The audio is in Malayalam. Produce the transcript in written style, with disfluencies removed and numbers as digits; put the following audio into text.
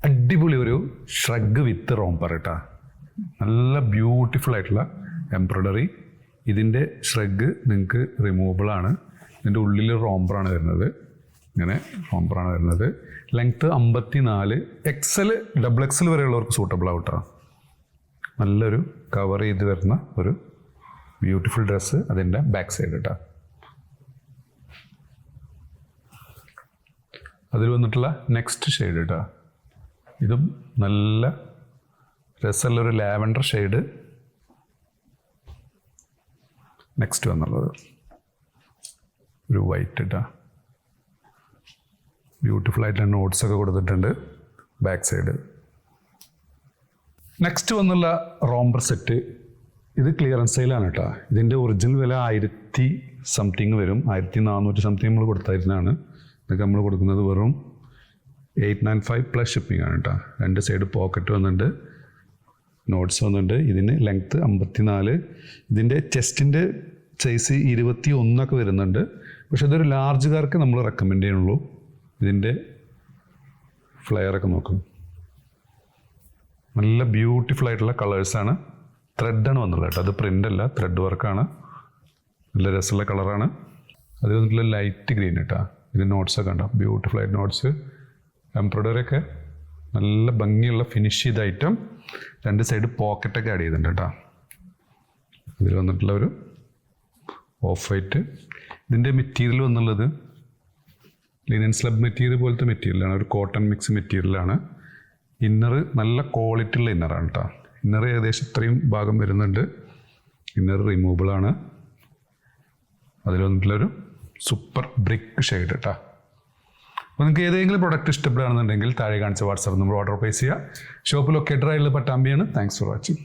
അടിപൊളി ഒരു ഷ്രഗ് വിത്ത് റോംബർ കേട്ടോ. നല്ല ബ്യൂട്ടിഫുൾ ആയിട്ടുള്ള എംബ്രോയ്ഡറി. ഇതിൻ്റെ ഷ്രഗ് നിങ്ങൾക്ക് റിമൂവബിൾ ആണ്. ഇതിൻ്റെ ഉള്ളിൽ റോംബറാണ് വരുന്നത്. ഇങ്ങനെ റോംബറാണ് വരുന്നത്. ലെങ്ത്ത് 54. എക്സൽ ഡബിൾ എക്സൽ വരെയുള്ളവർക്ക് സൂട്ടബിൾ ആവും കേട്ടോ. നല്ലൊരു കവർ ചെയ്ത് വരുന്ന ഒരു ബ്യൂട്ടിഫുൾ ഡ്രസ്സ്. അതിൻ്റെ ബാക്ക് സൈഡ് കേട്ടോ. അതിൽ വന്നിട്ടുള്ള നെക്സ്റ്റ് ഷെയ്ഡ് കേട്ടോ. ഇതും നല്ല രസമുള്ളൊരു ലാവൻഡർ ഷെയ്ഡ്. നെക്സ്റ്റ് വന്നുള്ളത് ഒരു വൈറ്റ് കേട്ടോ. ബ്യൂട്ടിഫുൾ ആയിട്ടുള്ള നോട്ട്സ് ഒക്കെ കൊടുത്തിട്ടുണ്ട് ബാക്ക് സൈഡ്. നെക്സ്റ്റ് വന്നുള്ള റോംബർ സെറ്റ്. ഇത് ക്ലിയറൻസ് സെയിലാണ് കേട്ടോ. ഇതിൻ്റെ ഒറിജിനൽ വില 1000 സംതിങ് വരും. 1400 സംതിങ് നമ്മൾ കൊടുത്തായിരുന്നാണ്. ഇതൊക്കെ നമ്മൾ കൊടുക്കുന്നത് വെറും 895 പ്ലസ് ഷിപ്പിംഗ് ആണ് കേട്ടോ. 2 സൈഡ് പോക്കറ്റ് വന്നിട്ടുണ്ട്, നോട്ട്സ് വന്നിട്ടുണ്ട്. ഇതിന് ലെങ്ത്ത് 54. ഇതിൻ്റെ ചെസ്റ്റിൻ്റെ സൈസ് 21 വരുന്നുണ്ട്. പക്ഷെ ഇതൊരു ലാർജുകാർക്ക് നമ്മൾ റെക്കമെൻഡ് ചെയ്യുന്നുള്ളൂ. ഇതിൻ്റെ ഫ്ലെയറൊക്കെ നോക്കും. നല്ല ബ്യൂട്ടിഫുൾ ആയിട്ടുള്ള കളേഴ്സാണ്. ത്രെഡാണ് വന്നുള്ളത് കേട്ടോ. അത് പ്രിൻ്റ് അല്ല, ത്രെഡ് വർക്കാണ്. നല്ല രസമുള്ള കളറാണ്. അത് വന്നിട്ടുള്ള ലൈറ്റ് ഗ്രീൻ കേട്ടോ. ഇത് നോട്ട്സൊക്കെ ഉണ്ടോ, ബ്യൂട്ടിഫുൾ ആയിട്ട് നോട്ട്സ്. എംബ്രോയ്ഡറി ഒക്കെ നല്ല ഭംഗിയുള്ള ഫിനിഷ് ചെയ്ത ഐറ്റം. 2 സൈഡ് പോക്കറ്റൊക്കെ ആഡ് ചെയ്തിട്ടുണ്ട് കേട്ടോ. ഇതിൽ വന്നിട്ടുള്ള ഒരു ഓഫ് വൈറ്റ്. ഇതിൻ്റെ മെറ്റീരിയൽ വന്നുള്ളത് ലിനൻ സ്ലബ് മെറ്റീരിയൽ പോലത്തെ മെറ്റീരിയലാണ്. ഒരു കോട്ടൺ മിക്സ് മെറ്റീരിയലാണ്. ഇന്നർ നല്ല ക്വാളിറ്റി ഉള്ള ഇന്നറാണ് കേട്ടോ. ഇന്നർ ഏകദേശം ഇത്രയും ഭാഗം വരുന്നുണ്ട്. ഇന്നർ റിമൂവബിളാണ്. അതിൽ വന്നിട്ടുള്ളൊരു സൂപ്പർ ബ്രിക്ക് ഷെയ്ഡ് കേട്ടോ. അപ്പോൾ നിങ്ങൾക്ക് ഏതെങ്കിലും പ്രൊഡക്റ്റ് ഇഷ്ടപ്പെടുകയാണെന്നുണ്ടെങ്കിൽ താഴെ കാണിച്ച വാട്സാപ്പ് നമ്മൾ ഓർഡർ പ്ലേസ് ചെയ്യുക. ഷോപ്പ് ലൊക്കേറ്റഡ് ആയിട്ടുള്ള പട്ടാമ്പിയാണ്. Thanks for watching.